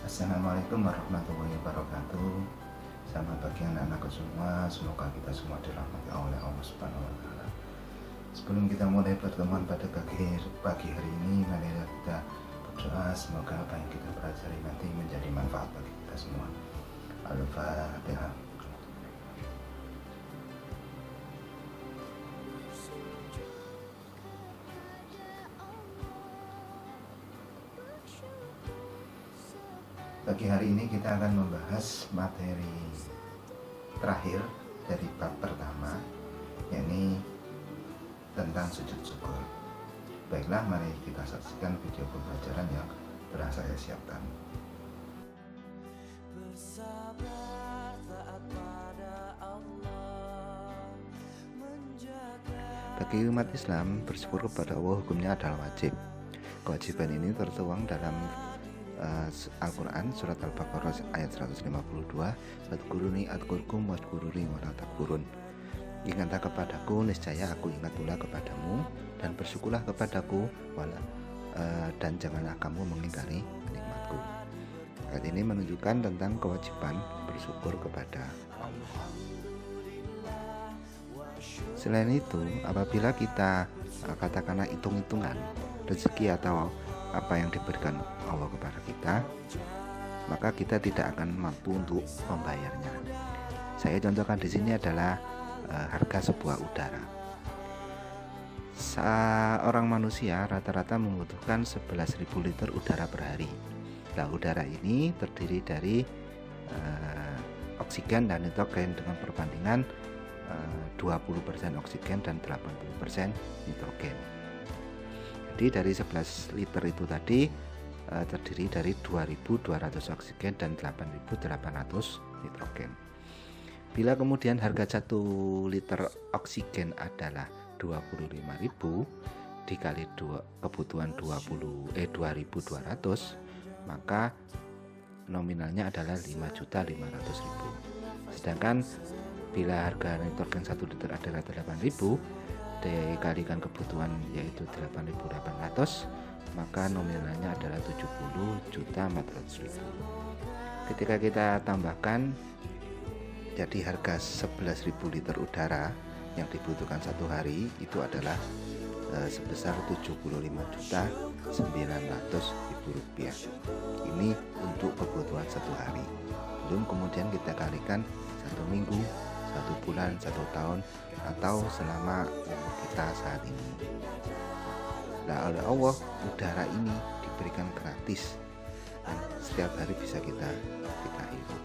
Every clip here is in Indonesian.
Assalamualaikum warahmatullahi wabarakatuh. Selamat pagi anak-anakku semua. Semoga kita semua dirahmati oleh Allah Subhanahu wa taala. Sebelum kita mulai pertemuan pada pagi hari ini, mari kita berdoa semoga apa yang kita pelajari nanti menjadi manfaat bagi kita semua. Al-Fatihah. Pagi hari ini kita akan membahas materi terakhir dari bab pertama, yakni tentang sujud syukur. Baiklah, mari kita saksikan video pembelajaran yang telah saya siapkan. Bagi umat Islam, bersyukur kepada Allah hukumnya adalah wajib. Kewajiban ini tertuang dalam Al-Quran surat Al-Baqarah ayat 152, Wadkuruni adkurkum wadkuruni wala takfurun. Ingatlah kepadaku, niscaya aku ingat pula kepadamu, dan bersyukurlah kepadaku, dan janganlah kamu mengingkari nikmatku. Ayat ini menunjukkan tentang kewajiban bersyukur kepada Allah. Selain itu, apabila kita katakanlah hitung-hitungan rezeki atau apa yang diberikan Allah kepada kita, maka kita tidak akan mampu untuk membayarnya. Saya contohkan di sini adalah harga sebuah udara. Seorang manusia rata-rata membutuhkan 11.000 liter udara per hari. Nah, udara ini terdiri dari oksigen dan nitrogen dengan perbandingan 20% oksigen dan 80% nitrogen. Jadi dari 11 liter itu tadi terdiri dari 2.200 oksigen dan 8.800 nitrogen. Bila kemudian harga 1 liter oksigen adalah 25.000 dikali kebutuhan 2.200, maka nominalnya adalah 5.500.000. Sedangkan bila harga nitrogen 1 liter adalah 8.000 dikalikan kebutuhan yaitu 8.800, maka nominalnya adalah 70.400.000. Ketika kita tambahkan jadi harga 11.000 liter udara yang dibutuhkan satu hari itu adalah sebesar 75.900.000 rupiah. Ini untuk kebutuhan satu hari. Belum kemudian kita kalikan 1 minggu, 1 bulan, 1 tahun, atau selama umur kita saat ini. Nah, oleh Allah, udara ini diberikan gratis dan setiap hari bisa kita hirup.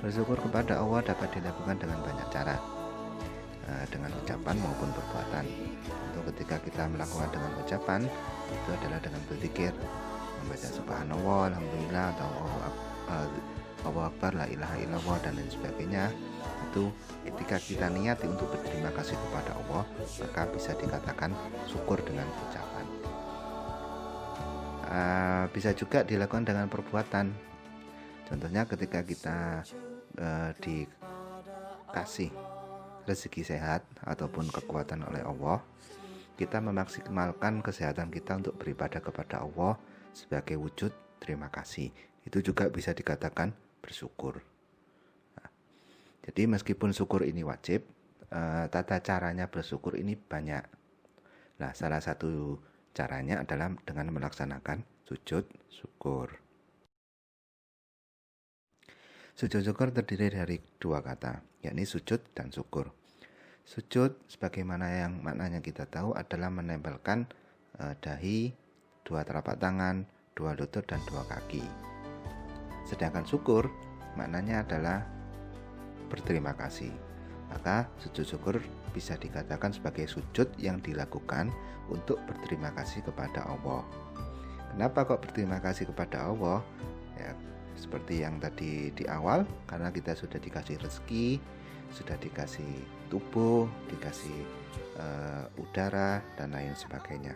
Bersyukur kepada Allah dapat dilakukan dengan banyak cara, dengan ucapan maupun perbuatan. Untuk ketika kita melakukan dengan ucapan, itu adalah dengan berzikir, membaca subhanallah, alhamdulillah, atau Allahu Akbar, la ilaha illallah, dan lain sebagainya. Itu ketika kita niati untuk berterima kasih kepada Allah, maka bisa dikatakan syukur dengan ucapan. Bisa juga dilakukan dengan perbuatan. Contohnya ketika kita dikasih rezeki sehat ataupun kekuatan oleh Allah, kita memaksimalkan kesehatan kita untuk beribadah kepada Allah sebagai wujud terima kasih. Itu juga bisa dikatakan bersyukur. Nah, jadi meskipun syukur ini wajib, tata caranya bersyukur ini banyak. Nah, salah satu caranya adalah dengan melaksanakan sujud syukur. Sujud syukur terdiri dari 2 kata, yakni sujud dan syukur. Sujud sebagaimana yang maknanya kita tahu adalah menempelkan dahi, 2 telapak tangan, 2 lutut, dan 2 kaki. Sedangkan syukur maknanya adalah berterima kasih. Maka sujud syukur bisa dikatakan sebagai sujud yang dilakukan untuk berterima kasih kepada Allah. Kenapa kok berterima kasih kepada Allah? Ya, seperti yang tadi di awal, karena kita sudah dikasih rezeki, sudah dikasih tubuh, dikasih udara, dan lain sebagainya.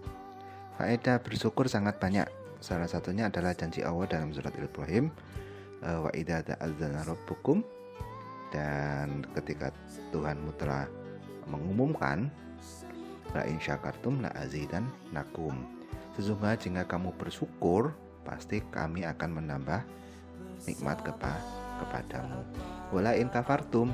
Faedah bersyukur sangat banyak. Salah satunya adalah janji Allah dalam surat Ibrahim, wa idza ta'adzana rabbukum, dan ketika Tuhanmu telah mengumumkan la in syakartum la azidannakum, Sesungguhnya jika kamu bersyukur, pasti kami akan menambah nikmat kepadamu. Wala in kafartum,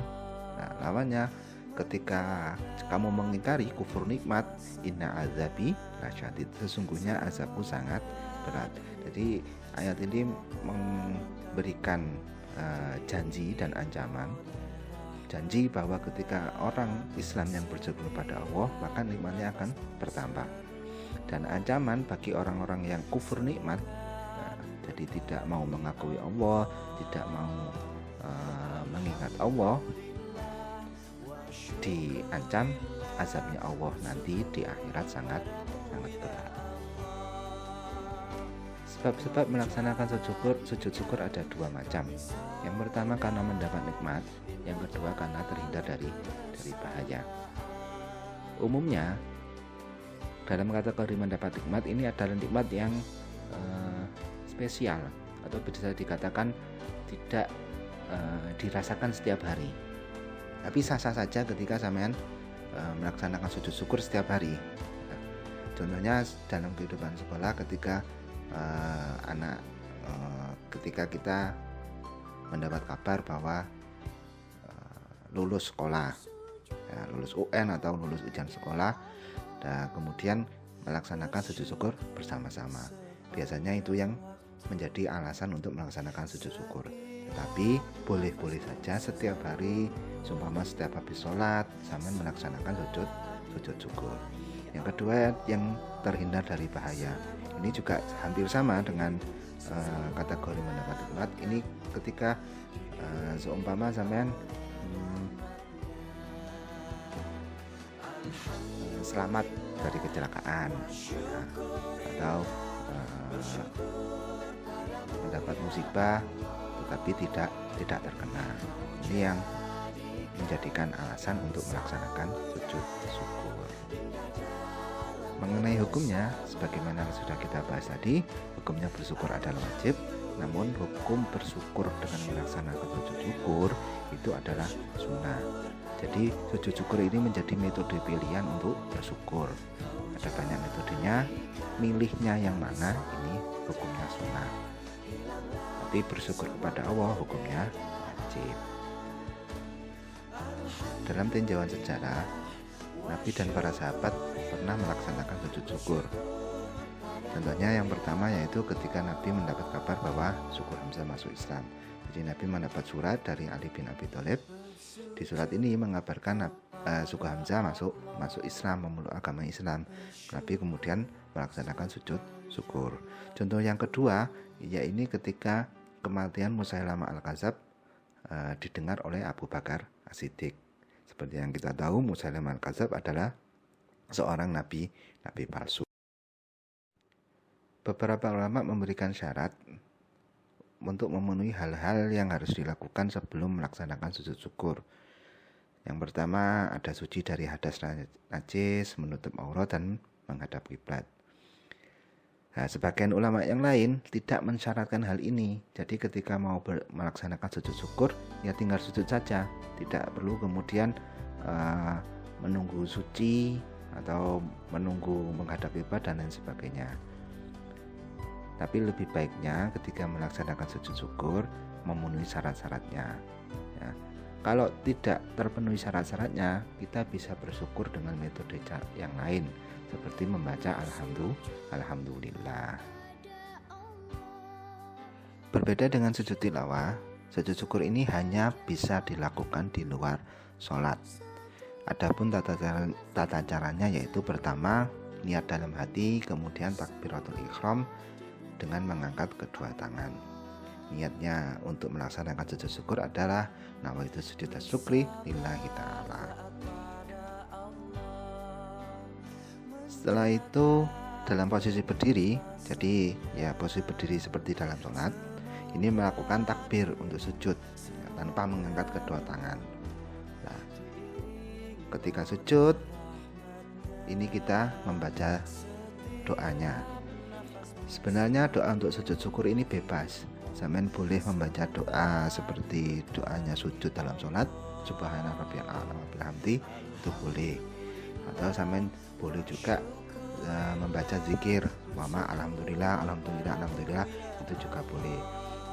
nah lawannya ketika kamu mengingkari kufur nikmat, inna azabi lasyadid, sesungguhnya azabku sangat berat. Jadi ayat ini memberikan janji dan ancaman. Janji bahwa ketika orang Islam yang bersyukur pada Allah, maka nikmatnya akan bertambah. Dan ancaman bagi orang-orang yang kufur nikmat, jadi tidak mau mengakui Allah, tidak mau mengingat Allah, diancam azabnya Allah nanti di akhirat sangat berat. Sebab-sebab melaksanakan sujud syukur ada dua macam. Yang pertama karena mendapat nikmat, yang kedua karena terhindar dari bahaya. Umumnya dalam kategori mendapat nikmat ini adalah nikmat yang spesial atau bisa dikatakan tidak dirasakan setiap hari. Tapi sah-sah saja ketika sampean melaksanakan sujud syukur setiap hari. Nah, contohnya dalam kehidupan sekolah ketika ketika kita mendapat kabar bahwa lulus sekolah, ya, lulus UN atau lulus ujian sekolah, dan kemudian melaksanakan sujud syukur bersama-sama. Biasanya itu yang menjadi alasan untuk melaksanakan sujud syukur. Tetapi boleh-boleh saja setiap hari, seumpama setiap habis sholat, sampai melaksanakan sujud syukur. Yang kedua yang terhindar dari bahaya. Ini juga hampir sama dengan kategori mendapat nikmat. Ini ketika seumpama sampean selamat dari kecelakaan, ya, atau mendapat musibah tetapi tidak terkena. Ini yang menjadikan alasan untuk melaksanakan sujud syukur. Mengenai hukumnya, sebagaimana sudah kita bahas tadi, hukumnya bersyukur adalah wajib, namun hukum bersyukur dengan melaksanakan sujud syukur itu adalah sunnah. Jadi sujud syukur ini menjadi metode pilihan untuk bersyukur. Ada banyak metodenya, milihnya yang mana, ini hukumnya sunnah. Tapi bersyukur kepada Allah hukumnya wajib. Dalam tinjauan sejarah, Nabi dan para sahabat pernah melaksanakan sujud syukur. Contohnya yang pertama yaitu ketika Nabi mendapat kabar bahwa Suku Hamzah masuk Islam. Jadi Nabi mendapat surat dari Ali bin Abi Thalib. Di surat ini mengabarkan Suku Hamzah masuk Islam, memeluk agama Islam. Nabi kemudian melaksanakan sujud syukur. Contoh yang kedua, yaitu ketika kematian Musailamah Al-Kadzab didengar oleh Abu Bakar As-Siddiq. Seperti yang kita tahu, Musailamah Al-Kadzab adalah seorang nabi palsu. Beberapa ulama memberikan syarat untuk memenuhi hal-hal yang harus dilakukan sebelum melaksanakan sujud syukur. Yang pertama, ada suci dari hadas najis, menutup aurat dan menghadap kiblat. Nah, sebagian ulama yang lain tidak mensyaratkan hal ini. Jadi ketika mau melaksanakan sujud syukur, ya tinggal sujud saja, tidak perlu kemudian menunggu suci atau menunggu menghadap kiblat dan lain sebagainya. Tapi lebih baiknya ketika melaksanakan sujud syukur memenuhi syarat-syaratnya. Ya. Kalau tidak terpenuhi syarat-syaratnya, kita bisa bersyukur dengan metode yang lain, seperti membaca Alhamdulillah. Berbeda dengan sujud tilawah, sujud syukur ini hanya bisa dilakukan di luar sholat. Adapun tata caranya yaitu pertama, niat dalam hati, kemudian takbiratul ihram dengan mengangkat kedua tangan. Niatnya untuk melaksanakan sujud syukur adalah nawaitu sujud syukri lillahi ta'ala. Setelah itu dalam posisi berdiri, jadi ya posisi berdiri seperti dalam sholat, ini melakukan takbir untuk sujud tanpa mengangkat kedua tangan. Nah, ketika sujud ini kita membaca doanya. Sebenarnya doa untuk sujud syukur ini bebas. Sampean boleh membaca doa seperti doanya sujud dalam sholat, subhana rabbiyal a'la wa bihamdi, itu boleh. Atau sampean boleh juga membaca zikir Mama alhamdulillah, alhamdulillah, alhamdulillah, itu juga boleh.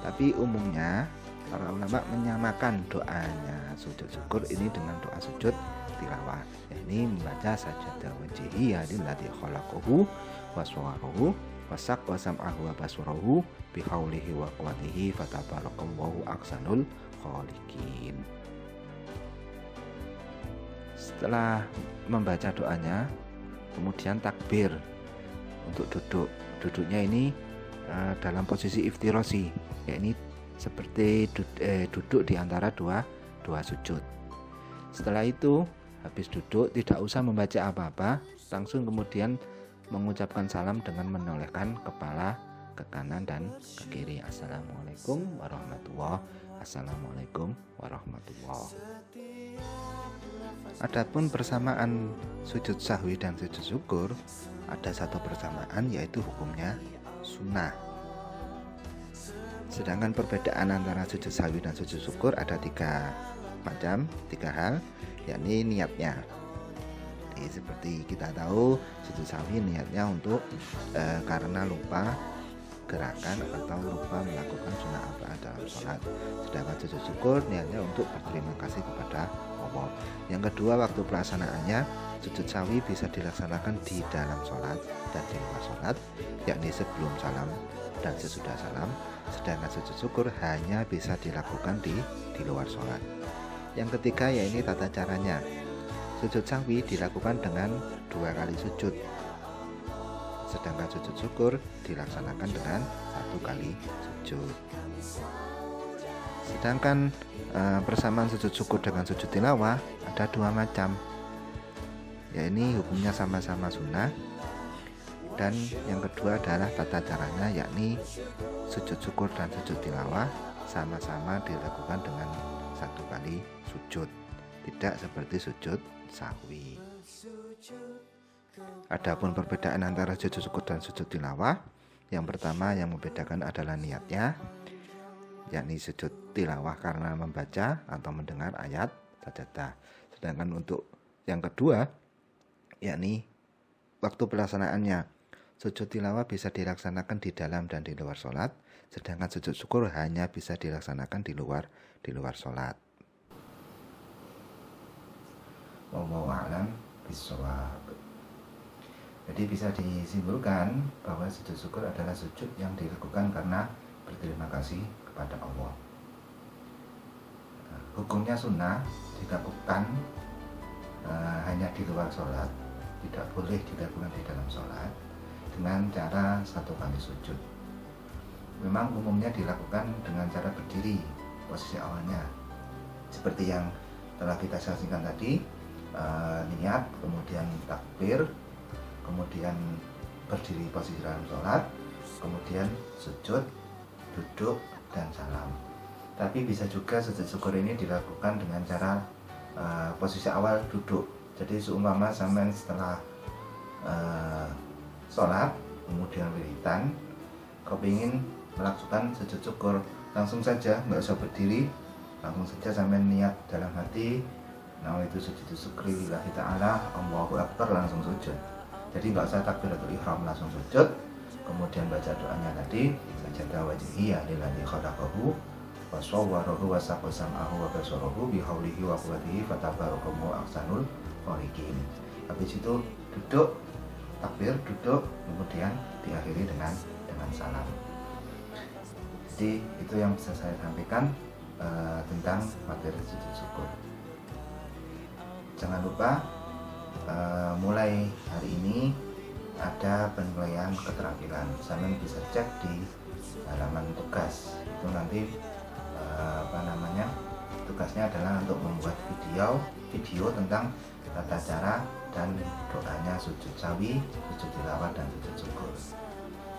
Tapi umumnya para ulama menyamakan doanya sujud syukur ini dengan doa sujud tilawah. Ini membaca sajadah wajhihi alladzi khalaqahu wa sawwarahu wa saqqa sam'ahu wa basarahu bihaulihi wa quwwatihi fatabarakallahu ahsanul khaliqin. Setelah membaca doanya, kemudian takbir untuk duduk. Duduknya ini dalam posisi iftirosi, yakni seperti duduk di antara dua sujud. Setelah itu, habis duduk tidak usah membaca apa-apa, langsung kemudian mengucapkan salam dengan menolehkan kepala ke kanan dan ke kiri. Assalamualaikum warahmatullahi wabarakatuh. Assalamualaikum warahmatullahi wabarakatuh. Adapun persamaan sujud sahwi dan sujud syukur, ada satu persamaan, yaitu hukumnya sunnah. Sedangkan perbedaan antara sujud sahwi dan sujud syukur ada tiga hal, yakni niatnya. Jadi seperti kita tahu, sujud sahwi niatnya untuk karena lupa gerakan atau lupa melakukan sunnah apa dalam sholat. Sedangkan sujud syukur niatnya untuk berterima kasih kepada Allah. Yang kedua, waktu pelaksanaannya, sujud sahwi bisa dilaksanakan di dalam sholat dan di luar sholat, yakni sebelum salam dan sesudah salam. Sedangkan sujud syukur hanya bisa dilakukan di luar sholat. Yang ketiga, yaitu tata caranya. Sujud sahwi dilakukan dengan 2 kali sujud, sedangkan sujud syukur dilaksanakan dengan 1 kali sujud. Sedangkan persamaan sujud syukur dengan sujud tilawah ada 2 macam, yaitu hukumnya sama-sama sunnah, dan yang kedua adalah tata caranya, yakni sujud syukur dan sujud tilawah sama-sama dilakukan dengan 1 kali sujud, tidak seperti sujud sahwi. Adapun perbedaan antara sujud syukur dan sujud tilawah, yang pertama yang membedakan adalah niatnya, yakni sujud tilawah karena membaca atau mendengar ayat sajadah. Sedangkan untuk yang kedua, yakni waktu pelaksanaannya, sujud tilawah bisa dilaksanakan di dalam dan di luar sholat, sedangkan sujud syukur hanya bisa dilaksanakan di luar sholat. Wallahu a'lam bishawab. Jadi bisa disimpulkan bahwa sujud syukur adalah sujud yang dilakukan karena berterima kasih kepada Allah. Hukumnya sunnah, dilakukan hanya di luar sholat, tidak boleh dilakukan di dalam sholat, dengan cara 1 kali sujud. Memang umumnya dilakukan dengan cara berdiri, posisi awalnya seperti yang telah kita saksikan tadi, niat, kemudian takbir, kemudian berdiri posisi dalam sholat, kemudian sujud, duduk, dan salam. Tapi bisa juga sujud syukur ini dilakukan dengan cara posisi awal duduk. Jadi seumpama sampai setelah sholat, kemudian wiridan, kau ingin melakukan sujud syukur, langsung saja, nggak usah berdiri, langsung saja sampai niat dalam hati, nah itu sujud syukur lillahi ta'ala, Allahu Akbar, langsung sujud. Jadi nggak usah takbiratul ihram, langsung sujud, kemudian baca doanya tadi, sajadah wajhihi alladzi khalaqahu wa sawwarahu wa saqqa sam'ahu wa basarahu bihaulihi wa quwwatihi fatabarakallahu ahsanul khaliqin. Habis itu duduk, takbir, duduk, kemudian diakhiri dengan salam. Jadi itu yang bisa saya sampaikan tentang materi sujud syukur. Jangan lupa mulai hari ini ada penilaian keterampilan. Sampean bisa cek di halaman tugas. Itu nanti tugasnya adalah untuk membuat video tentang tata cara dan doanya sujud sahwi, sujud tilawah, dan sujud syukur.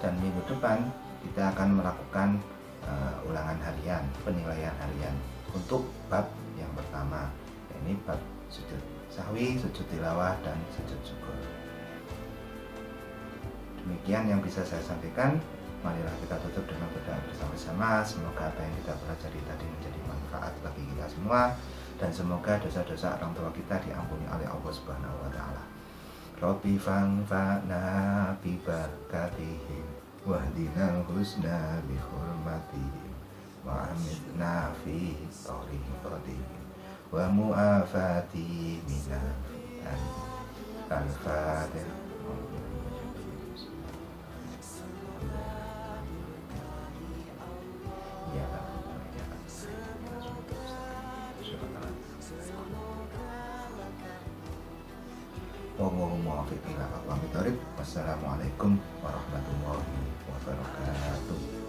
Dan minggu depan kita akan melakukan ulangan harian, penilaian harian untuk bab yang pertama, yakni bab sujud sahwi, sujud tilawah, dan sujud syukur. Demikian yang bisa saya sampaikan. Marilah kita tutup dengan berdoa bersama-sama. Semoga apa yang kita pelajari tadi menjadi manfaat bagi kita semua, dan semoga dosa-dosa orang tua kita diampuni oleh Allah Subhanahu wa Ta'ala. Rabbi fa'na bibarakatihim wahdinal husna bi hurmatihim wa amitna fi tariqatihim wa mu'afati minal fitan. Al-Fatihah. Ya, Wassalamualaikum warahmatullahi wabarakatuh.